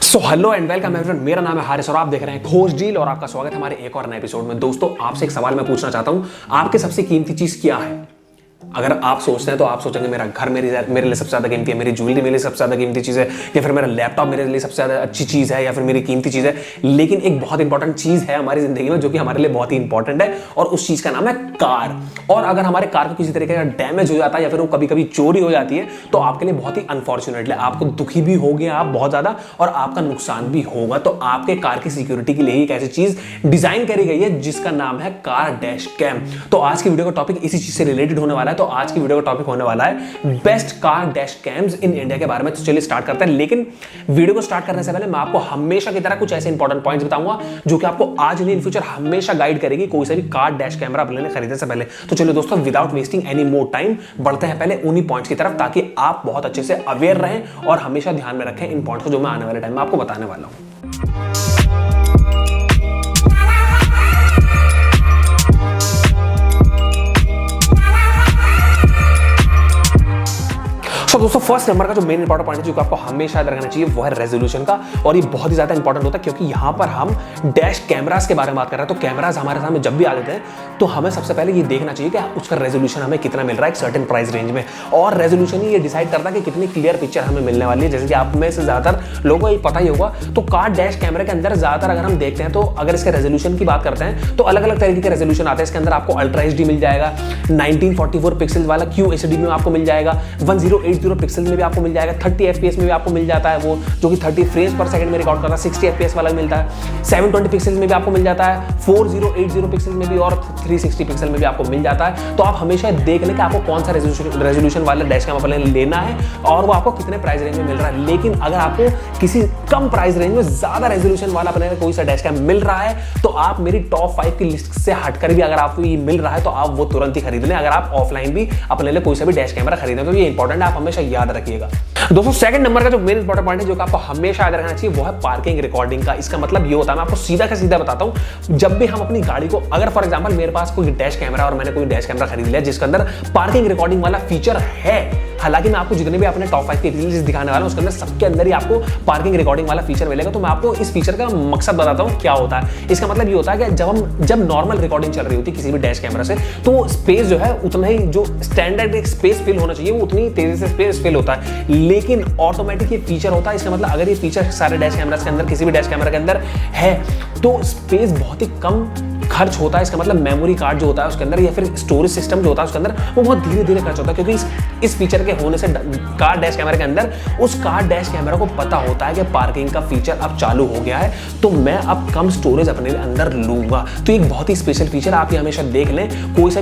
So hello and welcome everyone, मेरा नाम है हारिस और आप देख रहे हैं खोज डील और आपका स्वागत है हमारे एक और नए एपिसोड में। दोस्तों, आपसे एक सवाल मैं पूछना चाहता हूं, आपके सबसे कीमती चीज क्या है? अगर आप सोचते हैं तो आप सोचेंगे मेरा घर मेरे लिए सबसे ज्यादा कीमती है, मेरी ज्वेलरी मेरे लिए सबसे ज्यादा कीमती चीज है, या फिर मेरा लैपटॉप मेरे लिए सबसे ज्यादा अच्छी चीज है, या फिर मेरी कीमती चीज है। लेकिन एक बहुत इंपॉर्टेंट चीज है हमारी जिंदगी में जो कि हमारे लिए बहुत ही इंपॉर्टेंट है, और उस चीज का नाम है कार। और अगर हमारे कार को किसी तरीके का डैमेज हो जाता है या फिर वो कभी कभी चोरी हो जाती है तो आपके लिए बहुत ही अनफॉर्चुनेटली आपको दुखी भी होगे आप बहुत ज्यादा, और आपका नुकसान भी होगा। तो आपके कार की सिक्योरिटी के लिए ही एक ऐसी चीज डिजाइन करी गई है जिसका नाम है कार डैश कैम। तो आज की वीडियो का टॉपिक इसी चीज से रिलेटेड होने वाला है। तो आज की वीडियो का टॉपिक होने वाला है best car dash camps in India के बारे में। तो चलिए स्टार्ट करते हैं। लेकिन वीडियो को स्टार्ट करने से पहले मैं आपको हमेशा की तरह कुछ ऐसे इंपॉर्टेंट पॉइंट्स बताऊंगा जो कि आपको आज नहीं इन फ्यूचर हमेशा गाइड करेगी कोई सा भी कार डैश कैमरा अपने खरीदने से पहले। तो चलिए दोस्तों, without wasting any more time बढ़ते हैं पहले उन्हीं पॉइंट्स की तरफ, ताकि आप बहुत अच्छे से अवेयर रहें और हमेशा ध्यान में रखें इन पॉइंट्स को जो मैं आने वाले टाइम में आपको बताने वाला हूं। तो दोस्तों, फर्स्ट नंबर का जो मेन इंपॉर्टेंट पॉइंट है जो आपको हमेशा याद रखना चाहिए वो है रेजोल्यूशन का। और ये बहुत ही ज्यादा इंपॉर्टेंट होता है क्योंकि यहां पर हम डैश कैमरास के बारे में बात कर रहे हैं। तो कैमरास हमारे सामने जब भी आ जाते हैं तो हमें सबसे पहले ये देखना चाहिए कि उसका रेजोल्यूशन हमें कितना मिल रहा है एक सर्टेन प्राइस रेंज में। और रेजोल्यूशन ही ये डिसाइड करता है कि कितनी क्लियर पिक्चर हमें मिलने वाली है। जैसे कि आप में से ज्यादातर लोगों को ये पता ही होगा, तो कार डैश कैमरे के अंदर ज्यादातर अगर हम देखते हैं तो अगर इसके रेजोल्यूशन की बात करते हैं तो अलग अलग तरीके के रेजोल्यूशन आते हैं। इसके अंदर आपको अल्ट्रा एचडी मिल जाएगा, 1944 पिक्सल वाला QHD में आपको मिल जाएगा, 1080 पिक्सल में भी आपको मिल जाएगा, 30 FPS में भी आपको मिल जाता है वो जो कि 30 फ्रेम्स पर सेकंड में रिकॉर्ड करता है, 60 FPS वाला मिलता है, 720 पिक्सल में भी आपको मिल जाता है, 4080 पिक्सल में भी और 360 पिक्सल में भी आपको मिल जाता है। तो आप हमेशा देख लें कि आपको कौन सा रेजोल्यूशन वाला डैश कैमरा लेना है और वो आपको कितने प्राइस रेंज में मिल रहा है। लेकिन अगर आपको किसी कम प्राइस रेंज में ज्यादा रेजोल्यूशन वाला अपने कोई सा डैश कैम मिल रहा है तो आप मेरी टॉप 5 की लिस्ट से हटकर भी अगर आपको ये मिल रहा है तो आप वो तुरंत ही खरीद लें। अगर आप ऑफलाइन भी अपने लिए कोई सा भी डैश कैमरा खरीदें तो ये इंपॉर्टेंट है, आप हमेशा याद रखिएगा। दोस्तों, सेकंड नंबर का जो मेन इंपॉर्टेंट पॉइंट है जो आपको हमेशा याद रखना चाहिए वो है पार्किंग रिकॉर्डिंग का। इसका मतलब ये होता है, मैं आपको सीधा का सीधा बताता हूं, जब भी हम अपनी गाड़ी को, अगर फॉर एग्जांपल मेरे पास कोई डैश कैमरा और मैंने कोई डैश कैमरा खरीद लिया जिसके अंदर पार्किंग रिकॉर्डिंग वाला फीचर है, हालांकि मैं आपको जितने भी अपने टॉप 5 की लिस्ट दिखाने वाला हूं उसके अंदर सबके अंदर ही आपको पार्किंग रिकॉर्डिंग वाला फीचर मिलेगा। तो मैं आपको इस फीचर का मकसद बताता हूं क्या होता है। इसका मतलब ये होता है कि जब नॉर्मल रिकॉर्डिंग चल रही होती है किसी भी डैश कैमरा से तो स्पेस जो है उतना ही जो स्टैंडर्ड एक स्पेस फिल होना चाहिए वो उतनी तेजी से स्पेस फिल होता है। लेकिन ऑटोमेटिक ये फीचर होता है, इसका मतलब अगर ये फीचर सारे डैश कैमरास के अंदर किसी भी डैश कैमरा के अंदर है तो स्पेस बहुत ही कम खर्च होता है। इसका मतलब मेमोरी कार्ड जो होता है उसके अंदर या फिर स्टोरेज सिस्टम जो होता है उसके अंदर वो बहुत धीरे धीरे खर्च होता है, क्योंकि इस फीचर के होने से कार डैश कैमरा के अंदर उस कार डैश कैमरा को पता होता है कि पार्किंग का फीचर अब चालू हो गया है तो मैं अब कम स्टोरेज अपने अंदर लूंगा। तो एक बहुत ही स्पेशल फीचर आप ये हमेशा देख लें। कोई सा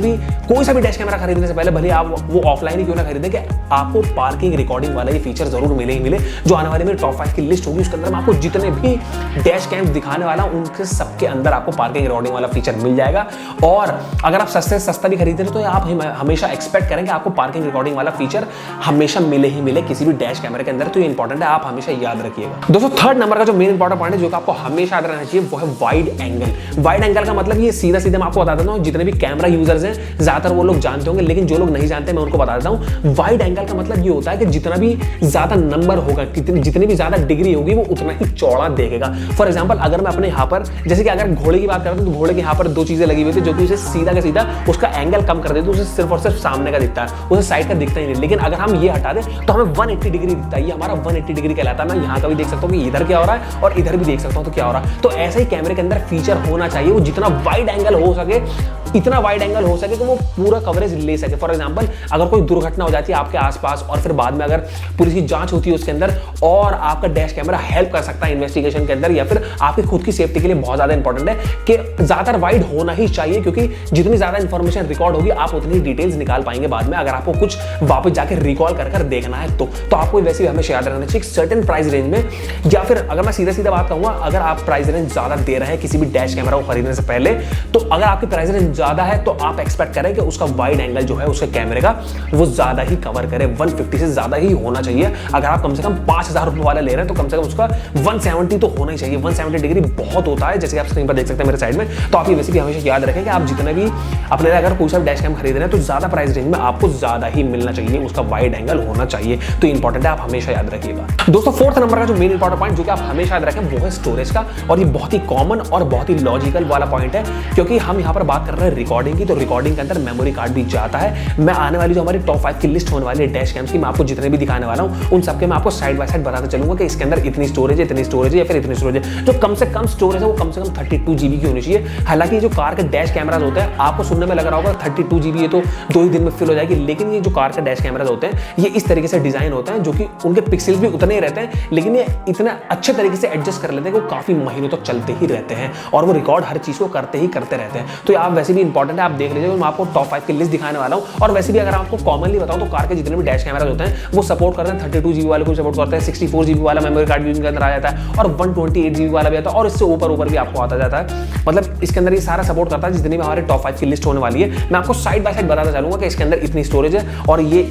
भी डैश कैमरा खरीदने से पहले भले आप वो ऑफलाइन ही क्यों ना खरीदें कि आपको पार्किंग रिकॉर्डिंग वाला ये फीचर जरूर मिले ही मिले। जो आने वाले मेरे टॉप 5 की लिस्ट होगी उसके अंदर मैं आपको जितने भी डैश कैम दिखाने वाला हूं उनके सबके अंदर आपको पार्किंग रिकॉर्डिंग वाला फीचर मिल जाएगा। और अगर आप सस्ते से सस्ता भी खरीद रहे तो आप हमेशा एक्सपेक्ट करें कि आपको पार्किंग रिकॉर्डिंग वाला फीचर हमेशा मिले ही मिले किसी भी डैश कैमरे के अंदर। तो ये इंपॉर्टेंट है, आप हमेशा याद रखिएगा। दोस्तों, थर्ड नंबर का जो मेन इंपॉर्टेंट पॉइंट है जो आपको हमेशा याद रखना चाहिए वो है वाइड एंगल। वाइड एंगल का मतलब ये सीधा सीधा मैं आपको बता देता हूं, जितने भी कैमरा यूजर्स हैं ज्यादातर वो लोग जानते होंगे, लेकिन जो लोग नहीं जानते मैं उनको बता देता हूं। वाइड एंगल का मतलब ये होता है कि जितना भी ज्यादा नंबर होगा, जितनी भी ज्यादा डिग्री होगी वो उतना ही चौड़ा देखेगा। फॉर एग्जाम्पल, अगर मैं अपने यहाँ पर जैसे कि अगर घोड़े की बात करता हूं तो घोड़े के यहाँ पर 2 चीजें लगी हुई थी जो कि उसे सीधा का सीधा उसका एंगल कम कर देते, तो उसे सिर्फ और सिर्फ सामने का दिखता है, उसे साइड का दिखता ही नहीं। लेकिन अगर हम ये हटा दें तो हमें 180 डिग्री दिखता है। ये हमारा 180 डिग्री कहलाता है। मैं यहाँ का भी देख सकता हूँ कि इधर क्या हो रहा है और इधर भी देख सकता हूँ तो क्या हो रहा है। तो ऐसा ही कैमरे के अंदर फीचर होना चाहिए, वो जितना वाइड एंगल हो सके इतना वाइड एंगल हो सके कि वो पूरा कवरेज ले सके। फॉर एग्जांपल, अगर कोई दुर्घटना हो जाती है आपके आसपास और फिर बाद में अगर पुलिस की जांच होती है उसके अंदर और आपका डैश कैमरा हेल्प कर सकता है इन्वेस्टिगेशन के अंदर या फिर आपकी खुद की सेफ्टी के लिए बहुत ज्यादा इंपॉर्टेंट है कि ज्यादा वाइड होना ही चाहिए, क्योंकि जितनी ज्यादा इंफॉर्मेशन रिकॉर्ड होगी आप उतनी डिटेल्स निकाल पाएंगे बाद में अगर आपको कुछ वापस जाकर रिकॉल कर देखना है तो आपको वैसे भी हमेशा याद रखना चाहिए सर्टेन प्राइस रेंज में। या फिर अगर मैं सीधा सीधा बात कहूंगा, अगर आप प्राइस रेंज ज्यादा दे रहे हैं किसी भी डैश कैमरा को खरीदने से पहले, तो अगर आपकी प्राइस रेंज ज्यादा है तो आप एक्सपेक्ट करें कि उसका वाइड एंगल जो है उसके कैमरे का वो ज्यादा ही कवर करे, 150 से ज्यादा ही होना चाहिए। अगर आप कम से कम 5000 रुपए वाला ले रहे हैं तो कम से कम उसका 170 तो होना ही चाहिए। 170 डिग्री बहुत होता है, जैसे आप स्क्रीन पर देख सकते हैं मेरे साइड में। तो आप आप ये वैसे भी हमेशा याद रखें कि आप जितने भी अपने लिए अगर कोई सा डैश कैम खरीद रहे हैं तो ज्यादा प्राइस रेंज में आपको ज्यादा ही मिलना चाहिए, उसका वाइड एंगल होना चाहिए। तो इंपॉर्टेंट है, आप हमेशा याद रखिएगा। दोस्तों फोर्थ नंबर का जो मेन इंपॉर्टेंट पॉइंट जो कि आप हमेशा याद रखें वो है स्टोरेज का, और ये बहुत ही कॉमन और बहुत ही लॉजिकल वाला पॉइंट है, क्योंकि हम यहाँ पर बात कर रहे हैं रिकॉर्डिंग की। तो रिकॉर्डिंग के अंदर मेमोरी कार्ड भी जाता है। मैं आने वाली जो हमारी टॉप 5 की लिस्ट होने वाली है डैश कैम्स की, मैं आपको जितने भी दिखाने वाला हूँ उन सबके मैं आपको साइड बाय साइड बताता चलूंगा कि इसके अंदर इतनी स्टोरेज है, इतनी स्टोरेज है या फिर इतनी स्टोरेज है। जो कम से कम स्टोरेज है वो कम से कम 32 GB की होनी चाहिए। हालांकि जो कार के डैश कैमराज होते हैं आपको सुनने में लग रहा होगा 32 GB है तो 2 ही दिन में फिल हो जाएगी, लेकिन ये जो कार के डैश कैमराज होते हैं ये इस तरीके से डिजाइन होते हैं जो कि उनके पिक्सल्स भी उतने ही रहते हैं, लेकिन ये इतना अच्छे तरीके से एडजस्ट कर लेते हैं कि वो काफी महीनों तक चलते ही रहते हैं और वो रिकॉर्ड हर चीज को करते ही करते रहते हैं। तो आप वैसे भी इंपॉर्टेंट है, आप देख लीजिए। मैं आपको टॉप 5 की लिस्ट दिखाने वाला हूँ। और वैसे भी अगर आपको कॉमनली बताऊं तो कार के जितने भी डैश कैमराज होते हैं वो सपोर्ट करते हैं 32 GB वाले को सपोर्ट करते हैं, 64 GB वाला मेमोरी कार्ड भी इनके अंदर आ जाता है और 128 GB वाला भी आता है और इससे ऊपर भी आपको आता जाता है। मतलब इसके अंदर ये सारा सपोर्ट करता है जितनी भी हमारे टॉप 5 की लिस्ट होने वाली है। मैं आपको साइड बाय साइड बताता चलूंगा कि इसके अंदर इतनी स्टोरेज है और ये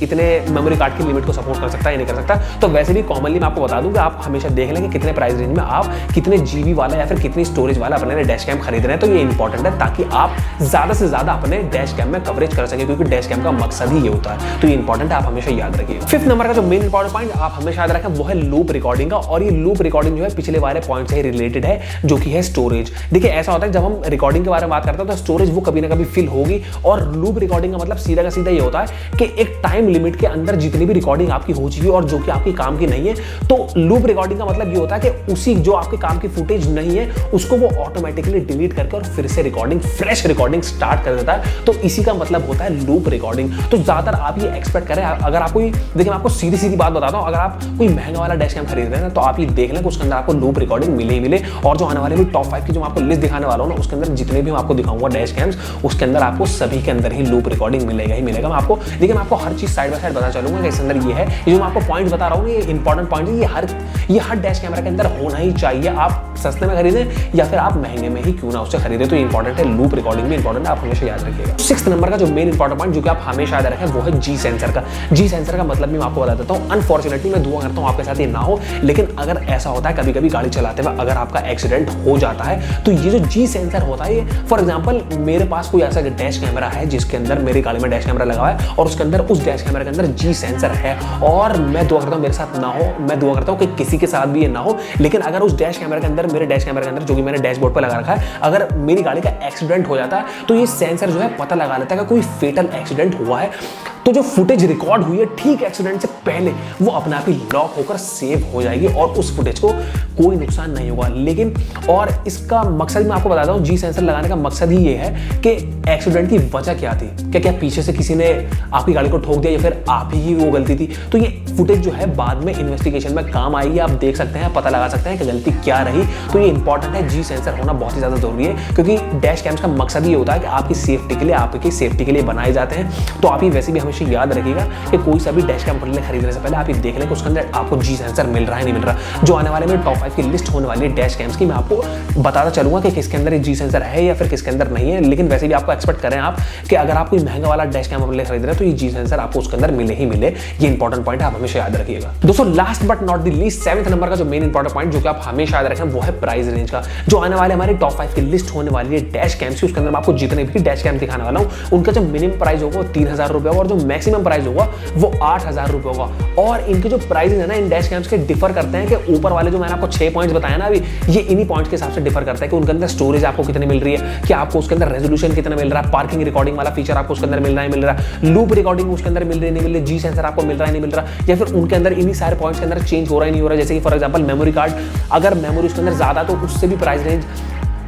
इतने मेमोरी कार्ड की लिमिट को सपोर्ट कर सकता है या नहीं कर सकता। तो वैसे भी कॉमनली मैं आपको बता दूं कि आप हमेशा देख लें कि कितने प्राइस रेंज में आप कितने जीबी वाला या फिर कितनी स्टोरेज वाला अपने डैश कैम खरीद रहे हैं। तो ये इंपॉर्टेंट है ताकि आप ज्यादा से ज्यादा अपने डैश कैम में कवरेज कर सके, क्योंकि डैश कैम का मकसद ही ये होता है। तो ये इंपॉर्टेंट है, आप हमेशा याद रखिए। फिफ्थ नंबर का जो मेन इंपॉर्टेंट पॉइंट आप हमेशा याद रखें वो है लूप रिकॉर्डिंग का, और ये लूप रिकॉर्डिंग जो है पिछले वाले पॉइंट से ही रिलेटेड है जो कि है स्टोरेज। देखिए ऐसा होता है जब हम रिकॉर्डिंग के बारे में बात करते हैं तो स्टोरेज वो कभी ना कभी फिल होगी, और लूप रिकॉर्डिंग का मतलब सीधा का सीधा ये होता है कि एक टाइम लिमिट के अंदर जितनी भी रिकॉर्डिंग आपकी हो चुकी है और जो कि आपके काम की नहीं है, तो लूप रिकॉर्डिंग का मतलब ये होता है कि उसी जो आपके काम की फुटेज नहीं है उसको वो ऑटोमेटिकली डिलीट करके और फिर से रिकॉर्डिंग फ्रेश रिकॉर्डिंग स्टार्ट कर देता है। तो इसी का मतलब होता है लूप रिकॉर्डिंग। तो ज्यादातर आप ये एक्सपेक्ट करें, अगर आप कोई देखिए मैं आपको सीधी सीधी बात बताता हूं, अगर आप कोई महंगा वाला डैश कैम खरीद रहे हैं तो आप ये देख लें कि उसके अंदर आपको लूप रिकॉर्डिंग मिले ही मिले। और जो आने वाले भी टॉप 5 की जो मैं आपको लिस्ट दिखाने वाला हूं ना उसके अंदर जितने भी मैं आपको दिखाऊंगा डैश कैम्स उसके अंदर आपको सभी के अंदर ही लूप रिकॉर्डिंग मिलेगा ही मिलेगा। मैं आपको देखिए मैं आपको हर चीज साइड बाय साइड बता चलूंगा कि इसके अंदर ये है, ये जो मैं आपको पॉइंट बता रहा हूं ये इंपॉर्टेंट पॉइंट है, ये हर डैश कैमरा के अंदर होना ही चाहिए। आप सस्ते में खरीदें या फिर आप महंगे में ही क्यों ना उससे खरीदें, तो इंपॉर्टेंट है। लूप रिकॉर्डिंग भी इंपॉर्टेंट है, आप हमेशा याद रखिएगा। सिक्स्थ नंबर का जो मेन इंपॉर्टेंट पॉइंट जो कि आप हमेशा याद रखें वो है जी सेंसर का। जी सेंसर का मतलब भी मैं आपको बता देता हूं। अनफॉर्चुनेटली मैं दुआ करता हूं आपके साथ ये ना हो, लेकिन अगर ऐसा होता है कभी कभी गाड़ी चलाते हुए अगर आपका एक्सीडेंट हो जाता है तो ये जो जी सेंसर होता है, ये फॉर एग्जाम्पल मेरे पास कोई ऐसा डैश कैमरा है जिसके अंदर मेरी गाड़ी में डैश कैमरा लगा है और उसके अंदर उस डैश कैमरा के अंदर जी सेंसर है, और मैं दुआ करता हूं मेरे साथ ना हो, मैं दुआ करता हूं कि किसी के साथ भी ये ना हो, लेकिन अगर उस डैश कैमरा के अंदर मेरे डैश कैमरा के अंदर जो कि मैंने डैशबोर्ड पर लगा रखा है अगर मेरी गाड़ी का एक्सीडेंट हो जाता है तो ये सेंसर जो है पता लगा लेता है कि कोई फेटल एक्सीडेंट हुआ है। तो जो फुटेज रिकॉर्ड हुई है ठीक एक्सीडेंट से पहले वो अपने आप ही लॉक होकर सेव हो जाएगी और उस फुटेज को कोई नुकसान नहीं होगा। लेकिन और इसका मकसद मैं आपको बताता हूँ, जी सेंसर लगाने का मकसद ही ये है कि एक्सीडेंट की वजह क्या थी, क्या पीछे से किसी ने आपकी गाड़ी को ठोक दिया या फिर आप ही वो गलती थी। तो ये फुटेज जो है बाद में इन्वेस्टिगेशन में काम आएगी, आप देख सकते हैं, पता लगा सकते हैं कि गलती क्या रही। तो ये इंपॉर्टेंट है, जी सेंसर होना बहुत ही ज्यादा जरूरी है, क्योंकि डैश कैम्स का मकसद ये होता है कि आपकी सेफ्टी के लिए बनाए जाते हैं। तो आप ये वैसे भी हमेशा याद रखिएगा कि कोई सा भी डैश कैम खरीदने से पहले आप ये देख लें कि उसके अंदर आपको जी सेंसर मिल रहा है नहीं मिल रहा। जो आने वाले में टॉप 5 की लिस्ट होने वाली है डैश कैम्स की, मैं आपको बताता चलूंगा कि किसके अंदर जी सेंसर है या फिर किसके अंदर नहीं है। लेकिन वैसे भी आपको एक्सपेक्ट करें आप कि अगर आप कोई महंगा वाला डैश कैम खरीद रहे हैं तो ये जी सेंसर आपको उसके अंदर मिले ही मिले। ये इंपॉर्टेंट पॉइंट आप हमेशा याद रखिएगा। दोस्तों last but not the least 7th number का जो मेन इंपॉर्टेंट पॉइंट जो कि आप हमेशा याद रखें वो है प्राइस रेंज का। जो आने वाले हमारे टॉप 5 की लिस्ट होने वाली है डैश कैम्स की, उसके अंदर मैं आपको जितने भी डैश कैम दिखाने वाला हूं उनका जो मिनिमम प्राइस होगा वो 3000 रुपए होगा और जो मैक्सिमम प्राइस होगा वो 8000 रुपए होगा। और इनके जो प्राइसेस है ना इन डैश कैम्स के डिफर करते हैं कि ऊपर वाले जो मैंने आपको 6 पॉइंट्स बताया ना अभी, ये इन्हीं पॉइंट्स के हिसाब से डिफर करता है कि उनके अंदर स्टोरेज आपको कितनी मिल रही है, कि आपको उसके अंदर रेजोल्यूशन कितना मिल रहा है, पार्किंग रिकॉर्डिंग वाला फीचर आपको उसके अंदर मिल रहा है मिल रहा, लूप रिकॉर्डिंग उसके अंदर मिल रही नहीं मिल रही, जी सेंसर आपको मिल रहा है नहीं मिल रहा, या फिर उनके अंदर इन्हीं सारे पॉइंट्स के अंदर चेंज हो रहा है नहीं हो रहा। जैसे कि फॉर एग्जांपल मेमोरी कार्ड, अगर मेमोरी उसके अंदर ज्यादा तो उससे भी प्राइस रेंज,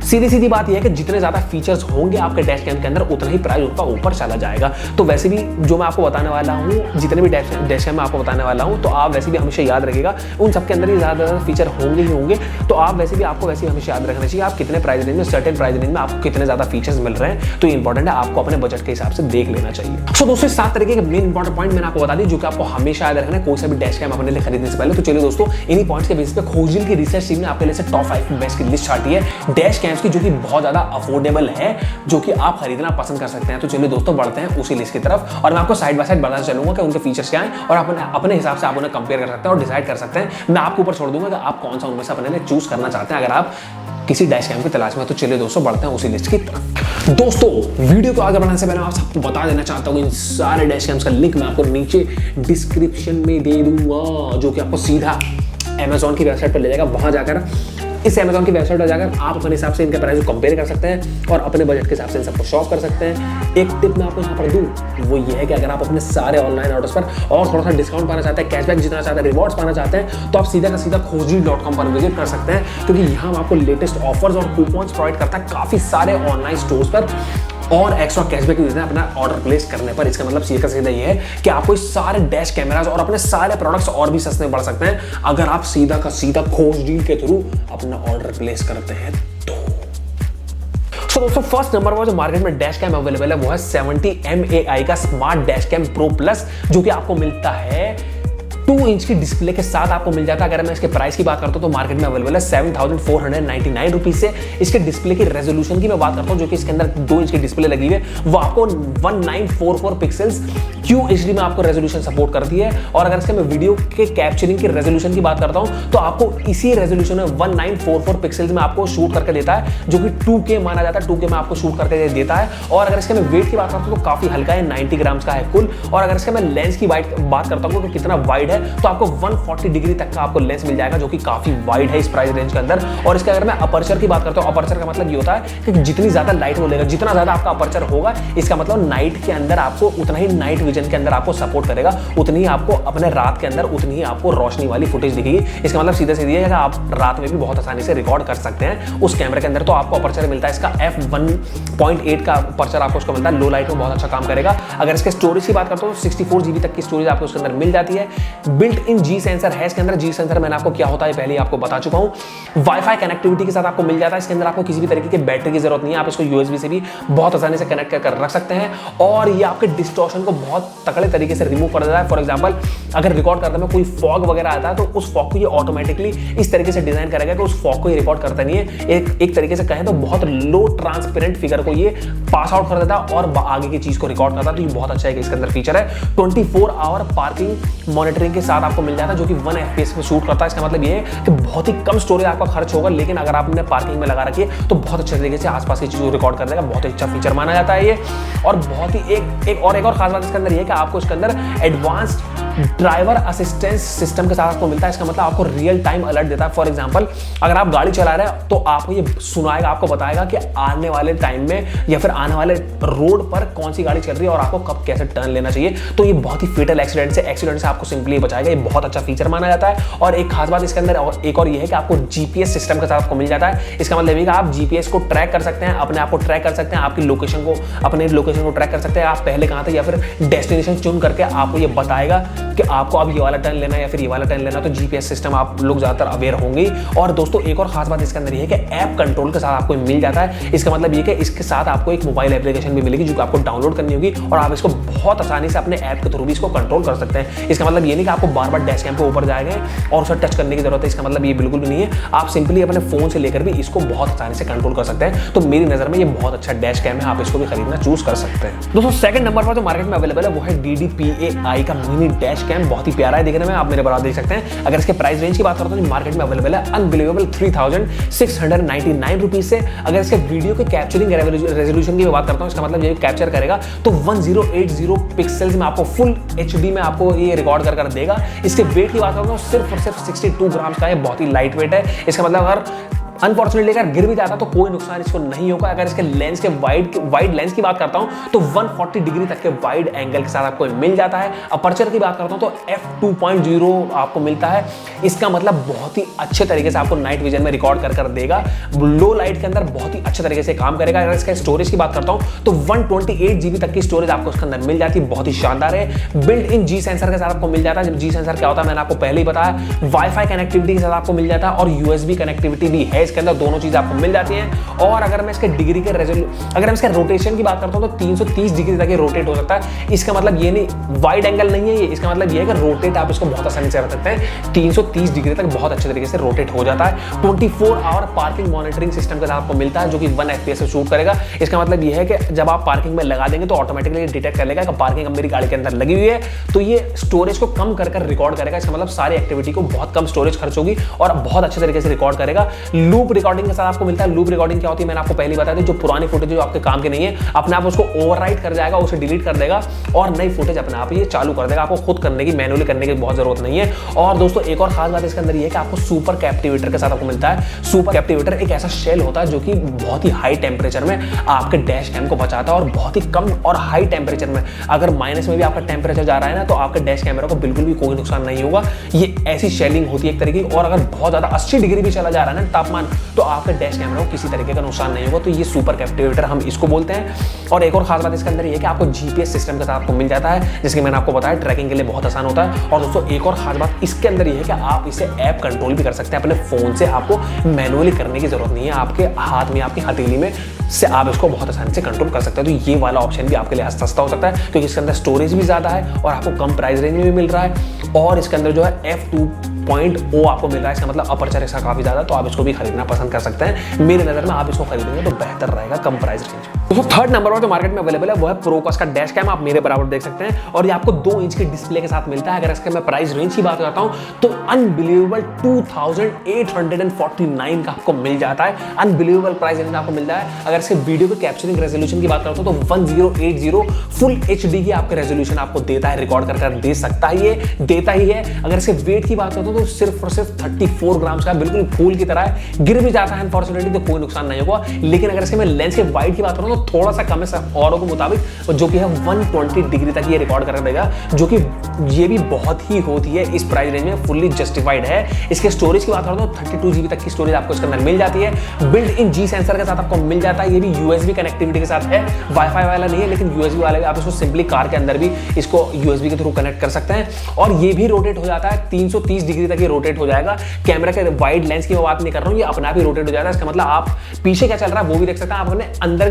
सीधी बात यह है कि जितने ज्यादा फीचर्स होंगे आपके डैश कैम के अंदर उतना ही प्राइस उसका ऊपर चला जाएगा। तो वैसे भी जो मैं आपको बताने वाला हूं, जितने भी डैश कैम मैं आपको बताने वाला हूं, तो आप वैसे भी हमेशा याद रखिएगा उन सबके अंदर ही ज्यादा फीचर होंगे ही होंगे। तो आप वैसे भी आपको वैसे हमेशा याद रखना चाहिए आप कितने प्राइस रेंज में, सर्टेन प्राइस रेंज में आपको कितने ज्यादा फीचर्स मिल रहे हैं। तो इंपॉर्टेंट है, आपको अपने बजट के हिसाब से देख लेना चाहिए। सो दोस्तों 7 तरीके के मेन इंपॉर्टेंट पॉइंट मैंने आपको बता दी जो कि आपको हमेशा याद रखना है कोई सा भी डैश कैम अपने लिए खरीदने से पहले। तो चलिए दोस्तों इन्हीं पॉइंट्स के बेसिस पे खोजिल की रिसर्च टीम ने आपके लिए टॉप 5 बेस्ट की लिस्ट छाटी है डैश कैम लेंस की, जो कि बहुत ज्यादा अफोर्डेबल है, जो कि आप खरीदना पसंद कर सकते हैं। तो चलिए दोस्तों बढ़ते हैं उसी लिस्ट की तरफ और मैं आपको साइड बाय साइड बताना चलूंगा कि उनके फीचर्स क्या हैं और अपने हिसाब से आप उन्हें कंपेयर कर सकते हैं और डिसाइड कर सकते हैं। मैं आपको ऊपर छोड़ दूंगा कि आप कौन सा उनमें से अपने लिए चूज करना चाहते हैं अगर आप किसी डैश कैम की तलाश में। तो चलिए दोस्तों बढ़ते हैं उसी लिस्ट की तरफ। दोस्तों वीडियो को आगे बढ़ाने से पहले मैं आप सबको बता देना चाहता हूँ इन सारे डैश कैम्स का लिंक मैं आपको नीचे डिस्क्रिप्शन में दे दूंगा, जो कि आपको सीधा Amazon की वेबसाइट पर ले जाएगा। वहां जाकर इस Amazon की वेबसाइट पर जाकर आप अपने हिसाब से इनके प्राइस को कंपेयर कर सकते हैं और अपने बजट के हिसाब से इन सबको शॉप कर सकते हैं। एक टिप मैं आपको यहाँ पर दूं, वो ये है कि अगर आप अपने सारे ऑनलाइन ऑर्डर्स पर और थोड़ा सा डिस्काउंट पाना चाहते हैं, कैशबैक जितना चाहते हैं, रिवॉर्ड्स पाना चाहते हैं, तो आप सीधा का सीधा खोजरी.com पर विजिट कर सकते हैं, क्योंकि यहाँ आपको लेटेस्ट ऑफर्स और कूपन्स प्रोवाइड करता है काफी सारे ऑनलाइन स्टोर्स पर और एक्स्ट्रा कैशबैक देते हैं अपना ऑर्डर प्लेस करने पर। इसका मतलब सीधा सीधा ये है कि आपको सारे डैश कैमरास और अपने सारे प्रोडक्ट्स और भी सस्ते में पड़ सकते हैं अगर आप सीधा का सीधा खोज डील के थ्रू अपना ऑर्डर प्लेस करते हैं तो दोस्तों फर्स्ट नंबर पर जो मार्केट में डैश कैम अवेलेबल है वो है 70 mAI का smart dash cam pro plus, जो कि आपको मिलता है 2 इंच की डिस्प्ले के साथ आपको मिल जाता है। अगर मैं इसके प्राइस की बात करता हूं तो मार्केट में अवेलेबल है 7499 रुपीज से। इसके डिस्प्ले की रेजोल्यूशन की मैं बात करता हूं, जो कि इसके अंदर 2 इंच की डिस्प्ले लगी हुई है, वो आपको 1944 पिक्सल्स QHD में आपको रेजोल्यूशन सपोर्ट करती है। और अगर इसके मैं वीडियो के कैप्चरिंग की रेजोल्यूशन की बात करता हूं तो आपको इसी रेजोल्यूशन में 1944 पिक्सल्स में आपको शूट करके देता है, जो कि 2K माना जाता है। 2K में आपको शूट करके देता है। और अगर इसके मैं वेट की बात करता हूं तो काफी हल्का है, 90 ग्राम्स का है कुल। और अगर इसके मैं लेंस की बात करता हूं कि कितना वाइड है, तो आपको 140 डिग्री तक का आपको लेंस मिल जाएगा, जो कि काफी वाइड है इस प्राइस रेंज के अंदर। और इसके अगर मैं अपर्चर की बात करता हूं, अपर्चर का मतलब ये होता है कि जितनी ज्यादा लाइट वो लेगा, जितना ज्यादा आपका अपर्चर होगा, इसका मतलब नाइट के अंदर आपको उतना ही नाइट विजन के अंदर आपको सपोर्ट करेगा, उतनी ही आपको अपने रात के अंदर उतनी ही आपको रोशनी वाली फुटेज दिखेगी। इसका मतलब सीधे सीधे है कि आप रात में भी बहुत आसानी से रिकॉर्ड कर सकते हैं उस कैमरे के अंदर। तो आपको अपर्चर मिलता है इसका f1.8 का अपर्चर आपको उसको मिलता है, लो लाइट में बहुत अच्छा काम करेगा। अगर इसके स्टोरेज की बात करता हूं 64 GB तक की स्टोरेज आपको उसके अंदर मिल जाती है। बिल्ट इन G सेंसर है इसके अंदर। G सेंसर मैंने आपको क्या होता है पहले ही आपको बता चुका हूं। वाईफाई कनेक्टिविटी के साथ आपको मिल जाता है। इसके अंदर आपको किसी भी तरीके की बैटरी की जरूरत नहीं है, आप इसको USB से भी बहुत आसानी से कनेक्ट कर रख सकते हैं और ये आपके डिस्टॉर्शन को बहुत तगड़े तरीके से रिमूव कर देता है। फॉर एग्जांपल अगर रिकॉर्ड करते में कोई फॉग वगैरह आता है तो उस फॉग को ये ऑटोमेटिकली इस तरीके से डिजाइन करेगा कि उस फॉग को ये रिकॉर्ड करता नहीं है। एक तरीके से कहें तो बहुत लो ट्रांसपेरेंट फिगर को ये पास आउट कर देता है और आगे की चीज को रिकॉर्ड करता है। तो ये बहुत अच्छा है कि इसके अंदर फीचर है। 24 आवर पार्किंग मॉनिटरिंग के साथ आपको मिल जाता है, जो कि 1 FPS में शूट करता है। इसका मतलब ये है कि बहुत ही कम स्टोरेज आपका खर्च होगा, लेकिन अगर आपने पार्किंग में लगा रखी है तो बहुत अच्छे तरीके से आसपास की चीजों को रिकॉर्ड कर देगा। बहुत ही अच्छा फीचर माना जाता है ये। और बहुत ही एक और खास बात इसके अंदर ये है कि आपको इसके अंदर एडवांस्ड ड्राइवर असिस्टेंस सिस्टम के साथ आपको मिलता है। इसका मतलब आपको रियल टाइम अलर्ट देता है। फॉर एग्जांपल अगर आप गाड़ी चला रहे हैं तो आपको ये सुनाएगा, आपको बताएगा कि आने वाले टाइम में या फिर आने वाले रोड पर कौन सी गाड़ी चल रही है और आपको कब कैसे टर्न लेना चाहिए। तो ये बहुत ही फेटल एक्सीडेंट से आपको सिंपली बचाएगा। ये बहुत अच्छा फीचर माना जाता है। और एक खास बात इसके अंदर एक और ये है कि आपको GPS सिस्टम के साथ आपको मिल जाता है। इसका मतलब ये कि आप GPS को ट्रैक कर सकते हैं, अपने आप को ट्रैक कर सकते हैं, आपकी लोकेशन को अपने लोकेशन को ट्रैक कर सकते हैं, आप पहले कहां थे या फिर डेस्टिनेशन चुन करके आपको ये बताएगा कि आपको अब ये वाला टर्न लेना है या फिर ये वाला टर्न लेना। तो GPS सिस्टम आप लोग ज्यादातर अवेयर होंगे। और दोस्तों एक और खास बात इसके अंदर ये है कि ऐप कंट्रोल के साथ आपको मिल जाता है। इसका मतलब ये कि इसके साथ आपको एक मोबाइल एप्लीकेशन भी मिलेगी जो आपको डाउनलोड करनी होगी और आप इसको बहुत आसानी से अपने ऐप के थ्रू भी इसको कंट्रोल कर सकते हैं। इसका मतलब ये नहीं कि आपको बार बार डैश कैम पे ऊपर जाएंगे और उसे टच करने की जरूरत है। इसका मतलब ये बिल्कुल भी नहीं है। आप सिंपली अपने फोन से लेकर भी इसको बहुत आसानी से कंट्रोल कर सकते हैं। तो मेरी नजर में ये बहुत अच्छा डैश कैम है, आप इसको भी खरीदना चूज कर सकते हैं। दोस्तों सेकंड नंबर पर जो मार्केट में अवेलेबल है वो है DDPAI का मिनी डैश कैम। बहुत ही प्यारा है देखने में, आप मेरे बराबर देख सकते हैं। अगर इसके प्राइस रेंज की बात करते हैं मार्केट में अवेलेबल है अनबिलीवेबल 3699 रुपीज से। अगर इसके वीडियो के कैप्चरिंग रेजोल्यूशन की बात करता हूं, इसका मतलब ये कैप्चर करेगा तो 1080 पिक्सल्स में आपको फुल HD में आपको ये रिकॉर्ड कर देगा। इसके वेट की बात करता हूं सिर्फ और सिर्फ 62 ग्राम्स का है, बहुत ही लाइट वेट है। इसका मतलब अगर अनफॉर्चुनेटली अगर गिर भी जाता तो कोई नुकसान इसको नहीं होगा। अगर इसके लेंस के वाइड लेंस की बात करता हूं तो 140 डिग्री तक के वाइड एंगल के साथ आपको मिल जाता है। अपर्चर की बात करता हूं तो f2.0 आपको मिलता है। इसका मतलब बहुत ही अच्छे तरीके से आपको नाइट विजन में रिकॉर्ड कर देगा। लो लाइट के अंदर बहुत ही अच्छे तरीके से काम करेगा। अगर इसका स्टोरेज की बात करता हूं तो 128 GB तक की स्टोरेज आपको उसके अंदर मिल जाती है, बहुत ही शानदार है। बिल्ट इन G सेंसर के साथ आपको मिल जाता है। G सेंसर क्या होता है मैंने आपको पहले ही बताया। वाईफाई कनेक्टिविटी के साथ आपको मिल जाता है और USB कनेक्टिविटी भी है इसके अंदर दोनों चीजें आपको मिल जाती हैं। और अगर मैं इसके डिग्री के अगर मैं इसके रोटेशन की बात करता हूं तो 330 डिग्री तक ये रोटेट हो सकता है। इसका मतलब ये नहीं वाइड एंगल नहीं है ये, इसका मतलब ये है कि रोटेट आप इसको बहुत आसानी से कर सकते हैं। 330 डिग्री तक बहुत अच्छे तरीके से रोटेट हो जाता है। 24 आवर पार्किंग मॉनिटरिंग सिस्टम के साथ आपको मिलता है जो कि 1 FPS से शूट करेगा। इसका मतलब ये है कि जब आप पार्किंग में लगा देंगे तो ऑटोमेटिकली डिटेक्ट कर लेगा कि पार्किंग अब मेरी गाड़ी के अंदर लगी हुई है, तो ये स्टोरेज को कम कर रिकॉर्ड करेगा। इसका मतलब सारी एक्टिविटी को बहुत कम स्टोरेज खर्च होगी और बहुत अच्छे तरीके से रिकॉर्ड करेगा। लूप रिकॉर्डिंग के साथ आपको मिलता है। लूप रिकॉर्डिंग क्या होती है मैंने आपको पहले बताया था, जो पुरानी फुटेज जो आपके काम की नहीं है अपने आप उसको ओवरराइट कर जाएगा, उसे डिलीट कर देगा और नई फुटेज अपने आप ये चालू कर देगा। आपको खुद करने की मैनुअली करने की बहुत जरूरत नहीं है। और दोस्तों एक और खास बात इसके अंदर ये है कि आपको सुपर कैप्टिवेटर के साथ आपको मिलता है। सुपर कैप्टिवेटर एक ऐसा शेल होता है जो कि बहुत ही हाई टेम्परेचर में आपके डैश कैम को बचाता है और बहुत ही कम और हाई टेम्परेचर में, अगर माइनस में भी आपका टेम्परेचर जा रहा है ना तो आपके डैश कैमरा को बिल्कुल भी कोई नुकसान नहीं होगा। ये ऐसी शेलिंग होती है एक तरीके की। और अगर बहुत ज्यादा 80 डिग्री भी चला जा रहा है ना तापमान तो आपके डैश कैमरा को किसी तरीके का नुकसान नहीं होगा। तो ये सुपर कैप्टिवेटर हम इसको बोलते हैं। और एक और खास बात इसके अंदर ये है कि आपको जीपीएस सिस्टम के साथ आपको मिल जाता है, जिसके मैंने आपको बताया ट्रैकिंग के लिए बहुत आसान होता है। और दोस्तों एक और खास बात इसके अंदर ये है कि आप इसे ऐप कंट्रोल भी कर सकते हैं अपने फोन से। आपको मैनुअली करने की जरूरत नहीं है, आपके हाथ में आपकी हथेली में से आप इसको बहुत आसानी से कंट्रोल कर सकते हैं। तो ये वाला ऑप्शन भी आपके लिए सस्ता हो सकता है क्योंकि इसके अंदर स्टोरेज भी ज्यादा है और आपको कम प्राइस रेंज में भी मिल रहा है। और इसके अंदर जो है f2.0 आपको मिल रहा है। इसका मतलब अपर्चर इसका काफी ज्यादा, तो आप इसको भी खरीदना पसंद कर सकते हैं। मेरी नजर में आप इसको खरीदेंगे तो बेहतर रहेगा कम प्राइस रेंज। दोस्तों थर्ड नंबर पर जो मार्केट में अवेलेबल है वो है प्रोकॉस का डैश कैम। आप मेरे बराबर देख सकते हैं और ये आपको 2 इंच की डिस्प्ले के साथ मिलता है। अगर इसके मैं प्राइस रेंज की बात करता हूं तो अनबिलीवेबल 2849 का आपको मिल जाता है। अनबिलीवेबल प्राइस रेंज आपको मिलता है। अगर इसके वीडियो के कैप्चरिंग रेजोल्यूशन की बात करता हूं तो 1080 फुल HD की आपके रेजोल्यूशन आपको देता है, रिकॉर्ड कर दे सकता है, ये देता ही है। अगर इसके वेट की बात करता हूं तो सिर्फ और सिर्फ 34 ग्राम्स का, बिल्कुल फूल की तरह है। गिर भी जाता है अनफॉर्चुनेटली तो कोई नुकसान नहीं होगा। लेकिन अगर इसके मैं लेंस के वाइड की बात करूं तो थोड़ा सा कम है औरों के मुताबिक, जो कि है 120 डिग्री तक ये रिकॉर्ड कर देगा, जो कि ये भी बहुत ही होती है इस प्राइस रेंज में, फुल्ली जस्टिफाइड है। इसके स्टोरेज की बात करूं तो 32 GB तक की स्टोरेज आपको इसके अंदर मिल जाती है। बिल्ट इन G सेंसर के साथ आपको मिल जाता है। ये भी USB कनेक्टिविटी के साथ है, वाईफाई वाला नहीं है, लेकिन USB वाले आप इसको सिंपली कार के अंदर भी इसको USB के थ्रू कनेक्ट कर सकते हैं। और ये भी रोटेट हो जाता है 330 डिग्री तक ये रोटेट हो जाएगा। कैमरा के वाइड लेंस की मैं बात नहीं कर रहा हूँ, ये अपना भी रोटेट हो जाता है। इसका मतलब आप पीछे क्या चल रहा है वो भी देख सकते हैं। आप अपने अंदर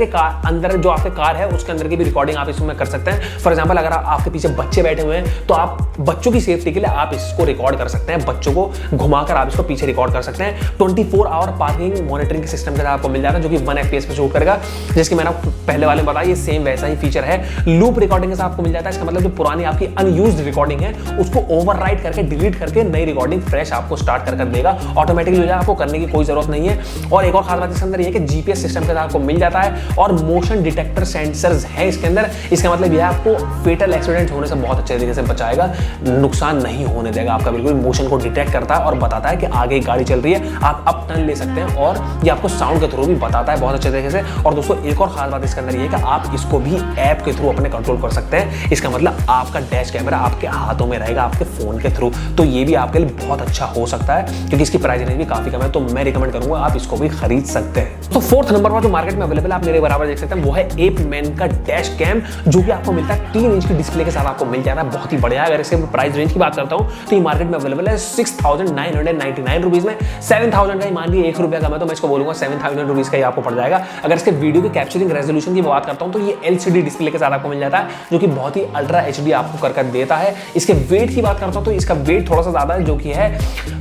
जो आपके कार है उसके अंदर की भी रिकॉर्डिंग आप इसमें कर सकते हैं। फॉर एग्जांपल अगर आपके पीछे बच्चे बैठे हुए हैं तो आप बच्चों की सेफ्टी के लिए आप इसको रिकॉर्ड कर सकते हैं। बच्चों को घुमाकर आप इसको पीछे रिकॉर्ड कर सकते हैं। 24 आवर पार्किंग मॉनिटरिंग के सिस्टम के साथ आपको मिल जाता है जो कि 1 FPS पे शूट करेगा, जिसकी मैंने पहले वाले बताया, ये सेम वैसा ही फीचर है। लूप रिकॉर्डिंग के साथ आपको मिल जाता है। इसका मतलब जो पुरानी आपकी अनयूज्ड रिकॉर्डिंग है उसको ओवरराइट करके डिलीट करके नई रिकॉर्डिंग फ्रेश आपको स्टार्ट कर देगा, ऑटोमेटिकली हो जाएगा, आपको करने की कोई जरूरत नहीं है। और एक और खास बात इसके अंदर ये है कि जीपीएस सिस्टम के साथ आपको मिल जाता है और मोशन डिटेक्टर सेंसर्स है इसके अंदर। इसका मतलब यह आपको फेटल एक्सीडेंट होने से बहुत अच्छे तरीके से बचाएगा, नुकसान नहीं होने देगा आपका। बिल्कुल मोशन को डिटेक्ट करता है और बताता है कि आगे गाड़ी चल रही है, आप अप टर्न ले सकते हैं और ये आपको साउंड के थ्रू भी बताता है बहुत अच्छे तरीके से। और दोस्तों एक और खास बात इसके अंदर ये है कि आप इसको भी ऐप के थ्रू अपने कंट्रोल कर सकते हैं। इसका मतलब आपका डैश कैमरा आपके हाथों में रहेगा आपके फोन के थ्रू, तो ये भी आपके लिए बहुत अच्छा हो सकता है क्योंकि इसकी प्राइस रेंज भी काफी कम है। तो मैं रिकमेंड करूंगा आप इसको भी खरीद सकते हैं। तो फोर्थ नंबर पर जो मार्केट में अवेलेबल आप मेरे बराबर देख सकते हैं वो है एपमैन का डैश कैम, जो कि आपको मिलता है 3 इंच की डिस्प्ले के साथ आपको मिल जाता है। बहुत ही बढ़िया है। अगर इसके प्राइस रेंज की बात करता हूं तो ये मार्केट में अवेलेबल है 6999 रुपीज में। 7000 का ही मान लीजिए 1 रुपया कम है तो मैं इसको बोलूंगा 7000 रुपीज का ही आपको पड़ जाएगा। अगर इसके वीडियो के कैप्चरिंग रेजोल्यूशन की बात करता हूं तो ये LCD डिस्प्ले के साथ आपको मिल जाता है जो कि बहुत ही अल्ट्रा HD आपको कर देता है। इसके वेट की बात करता हूं तो इसका वेट थोड़ा सा ज्यादा है जो कि है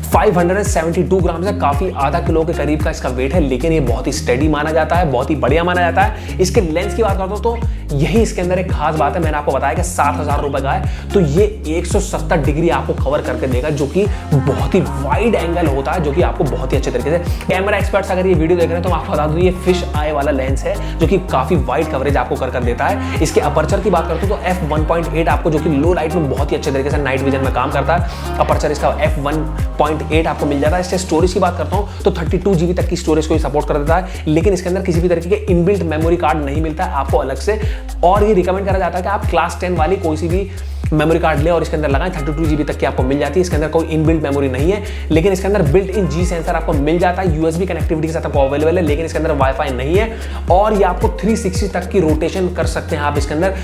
572 ग्राम से, काफी आधा किलो के करीब का इसका वेट है, लेकिन ये बहुत ही स्टेडी माना जाता है, बहुत ही बढ़िया माना जाता है। इसके लेंस की बात करता हूं तो यही इसके अंदर एक खास बात है, मैंने आपको बताया कि 7000 रुपए का है तो ये 170 डिग्री आपको कवर करके देगा, जो कि बहुत ही वाइड एंगल होता है, जो कि आपको बहुत ही अच्छे तरीके से। कैमरा एक्सपर्ट्स अगर ये वीडियो देख रहे हैं तो मैं आपको बता दूं ये फिश आई वाला लेंस है जो कि काफी वाइड कवरेज आपको कर देता है। इसके अपर्चर की बात करते हो तो f1.8 आपको, जो कि लो लाइट में बहुत ही अच्छे तरीके से नाइट विजन में काम करता है। अपर्चर इसका f1.8 आपको मिल जाता है। इससे स्टोरेज की बात करता हूं तो 32 GB तक की स्टोरेज को सपोर्ट कर देता है, लेकिन इसके अंदर किसी भी तरीके के इनबिल्ट मेमोरी मेमोरी कार्ड नहीं मिलता है आपको अलग से, और ये रिकमेंड करा जाता है कि आप क्लास 10 वाली कोई सी भी मेमोरी कार्ड ले और इसके अंदर लगाएं। 32 GB तक की आपको मिल जाती है। इसके अंदर कोई इनबिल्ट मेमोरी नहीं है, लेकिन इसके अंदर बिल्ट इन जी सेंसर आपको मिल जाता है। USB कनेक्टिविटी के साथ आपको अवेलेबल है, लेकिन इसके अंदर वाईफाई नहीं है। और ये आपको 360 तक की रोटेशन कर सकते हैं आप इसके अंदर,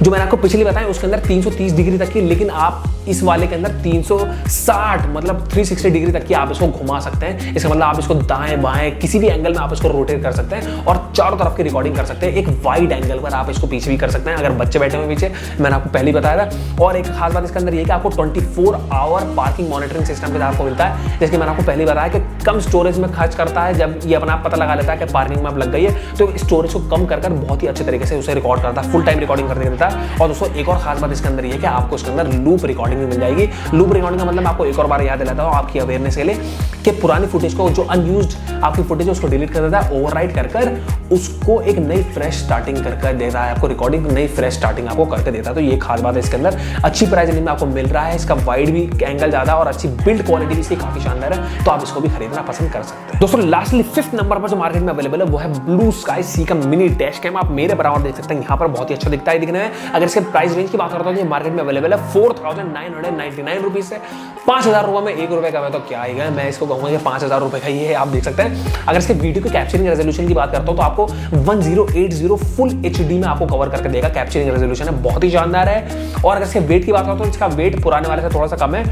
जो मैंने आपको पिछली बताया उसके अंदर 330 डिग्री तक की, लेकिन आप इस वाले के अंदर 360 मतलब 360 डिग्री तक की आप इसको घुमा सकते हैं। इसका मतलब आप इसको दाएं बाएं किसी भी एंगल में आप इसको रोटेट कर सकते हैं और चारों तरफ की रिकॉर्डिंग कर सकते हैं। एक वाइड एंगल पर आप इसको पीछे भी कर सकते हैं अगर बच्चे बैठे हुए पीछे, मैंने आपको पहले ही बताया था। और एक खास बात इसके अंदर ये कि आपको 24 आवर पार्किंग मॉनिटरिंग सिस्टम के साथ आपको मिलता है। जैसे कि मैंने आपको पहले बताया कि कम स्टोरेज में खर्च करता है, जब ये अपना आप पता लगा लेता है कि पार्किंग में अब लग गई है तो स्टोरेज को कम कर बहुत ही अच्छे तरीके से उसे रिकॉर्ड करता है, फुल टाइम रिकॉर्डिंग करने देता है। और दोस्तों एक और खास बात इसके अंदर ये है कि आपको इसके अंदर लूप रिकॉर्डिंग भी मिल जाएगी। लूप रिकॉर्डिंग का मतलब आपको एक और बार याद दिलाता हूं आपकी अवेयरनेस के लिए कि पुरानी फुटेज को, जो अनयूज्ड आपकी फुटेज है उसको डिलीट कर देता है, ओवरराइट कर उसको एक नई फ्रेश स्टार्टिंग कर देता है आपको, रिकॉर्डिंग नई फ्रेश स्टार्टिंग आपको करके देता है। तो ये खास बात है इसके अंदर। अच्छी प्राइस रेंज में आपको मिल रहा है, इसका वाइड भी एंगल ज्यादा और अच्छी बिल्ड क्वालिटी भी इसकी काफी शानदार है, तो आप इसको भी खरीदना पसंद कर सकते हैं। दोस्तों लास्टली 5th नंबर पर जो मार्केट में अवेलेबल है वो है ब्लू स्काई सी का मिनी डैश कैम। आप मेरे बराबर देख सकते हैं, यहाँ पर बहुत ही अच्छा दिखता है दिखने में। अगर इसके प्राइस रेंज की बात करता हूँ तो ये मार्केट में अवेलेबल है 4999 रुपीज से। 5000 रुपए में 1 रुपए का मैं तो क्या ही गया, मैं इसको कहूंगा कि 5000 रुपए का ही है, आप देख सकते हैं। अगर इसके वीडियो की कैप्चरिंग रेजोल्यूशन की बात करता हूँ तो आपको 1080 फुल HD में आपको कवर करके देगा। कैप्चरिंग रेजोल्यूशन है, बहुत ही शानदार है। और अगर इसके वेट की बात करता हूँ तो इसका वेट पुराने वाले से थोड़ा सा कम है,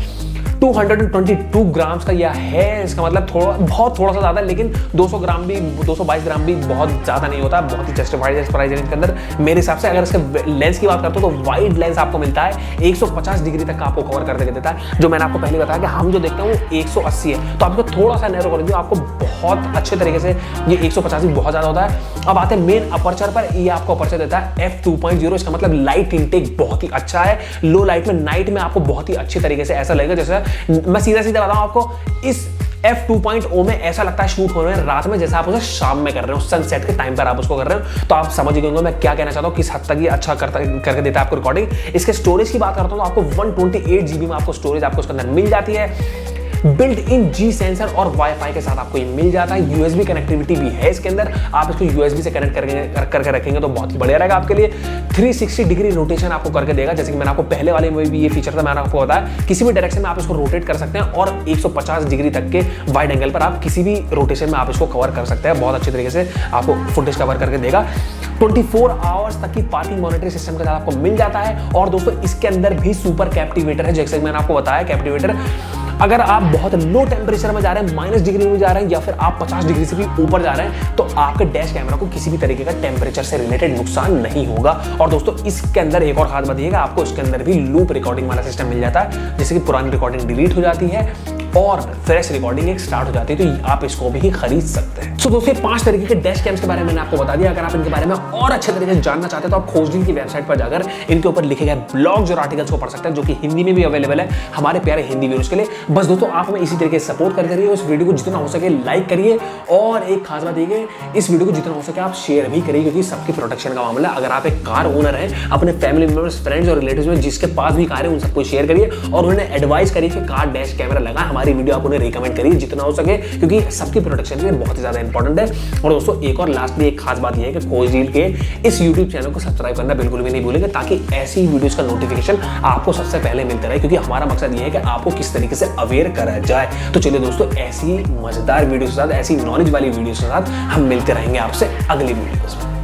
222 ग्राम्स का यह है। इसका मतलब थोड़ा सा ज्यादा है, लेकिन 200 ग्राम भी 222 ग्राम भी बहुत ज्यादा नहीं होता, बहुत ही जस्टिफाइड है इस प्राइस रेंज के अंदर मेरे हिसाब से। अगर इसके लेंस की बात करता हूं तो वाइड लेंस आपको मिलता है, 150 डिग्री तक का आपको कवर करके देता है। जो मैंने आपको पहले बताया कि हम जो देखते हैं वो 180 है, तो आपको थोड़ा सा नैरो कर दिया, आपको बहुत अच्छे तरीके से ये 150 भी बहुत ज्यादा होता है। अब आते हैं मेन अपर्चर पर, ये आपको अपर्चर देता है f2.0। इसका मतलब लाइट इंटेक बहुत ही अच्छा है। लो लाइट में, नाइट में आपको बहुत ही अच्छे तरीके से ऐसा लगेगा जैसे, मैं सीधा बताऊं आपको, इस f2.0 में ऐसा लगता है शूट हो रहे हैं रात में, जैसा आप उसे शाम में कर रहे हो, सनसेट के टाइम पर आप उसको कर रहे हो। तो आप समझ गए मैं क्या कहना चाहता हूं, किस हद तक ये अच्छा करके देता है आपको रिकॉर्डिंग। इसके स्टोरेज की बात करता हूं तो आपको 128 GB में आपको स्टोरेज आपको उसके अंदर मिल जाती है। बिल्ट इन जी सेंसर और वाईफाई के साथ आपको ये मिल जाता है। USB कनेक्टिविटी भी है इसके अंदर, आप इसको USB से कनेक्ट करके रखेंगे तो बहुत ही बढ़िया रहेगा आपके लिए। 360 डिग्री रोटेशन आपको करके देगा, जैसे कि मैंने आपको पहले वाले में भी ये फीचर था, मैंने आपको बताया किसी भी डायरेक्शन में आप इसको रोटेट कर सकते हैं और 150 डिग्री तक के वाइड एंगल पर आप किसी भी रोटेशन में आप इसको कवर कर सकते हैं। बहुत अच्छे तरीके से आपको फुटेज कवर करके देगा। 24 आवर्स तक की पार्किंग मॉनिटरिंग सिस्टम के साथ आपको मिल जाता है। और दोस्तों इसके अंदर भी सुपर कैप्टिवेटर है, जैसे मैंने आपको बताया कैप्टिवेटर। अगर आप बहुत लो टेम्परेचर में जा रहे हैं, माइनस डिग्री में जा रहे हैं, या फिर आप 50 डिग्री से भी ऊपर जा रहे हैं, तो आपके डैश कैमरा को किसी भी तरीके का टेम्परेचर से रिलेटेड नुकसान नहीं होगा। और दोस्तों इसके अंदर एक और खास बात यह है, आपको इसके अंदर भी लूप रिकॉर्डिंग वाला सिस्टम मिल जाता है, जैसे कि पुरानी रिकॉर्डिंग डिलीट हो जाती है और फ्रेश रिकॉर्डिंग एक स्टार्ट हो जाती है, तो आप इसको भी खरीद सकते हैं। सो दोस्तों 5 तरीके के डैश कैम्स के बारे में मैंने आपको बता दिया। अगर आप इनके बारे में और अच्छे तरीके से जानना चाहते हैं तो आप खोजदिल की वेबसाइट पर जाकर इनके ऊपर लिखे गए ब्लॉग्स और आर्टिकल्स को पढ़ सकते हैं, जो कि हिंदी में भी अवेलेबल है हमारे प्यारे हिंदी व्यूअर्स के लिए। बस दोस्तों आप हमें इसी तरीके से सपोर्ट करते रहिए, इस वीडियो को जितना हो सके लाइक करिए, और एक खास बात ये कि इस वीडियो को जितना हो सके आप शेयर भी करिए, क्योंकि सबकी प्रोटेक्शन का मामला। अगर आप एक कार ओनर हैं, अपने फैमिली मेंबर्स, फ्रेंड्स और रिलेटिव्स में जिसके पास भी कार है उन सबको शेयर करिए और उन्हें एडवाइस करिए कि कार डैश कैमरा लगा। हमारी वीडियो आप उन्हें रिकमेंड करिए जितना हो सके, क्योंकि सबकी प्रोटेक्शन के लिए बहुत ही ज्यादा इंपॉर्टेंट है। और दोस्तों एक और लास्ट में एक खास बात यह है कि खोजदिल के इस YouTube चैनल को सब्सक्राइब करना बिल्कुल भी नहीं भूलेंगे, ताकि ऐसी वीडियोस का नोटिफिकेशन आपको सबसे पहले मिलता रहे, क्योंकि हमारा मकसद यह है कि आपको किस तरीके से अवेयर करा जाए। तो चलिए दोस्तों, ऐसी मजेदार वीडियो के साथ, ऐसी नॉलेज वाली वीडियो के साथ हम मिलते रहेंगे आपसे अगली वीडियोस में।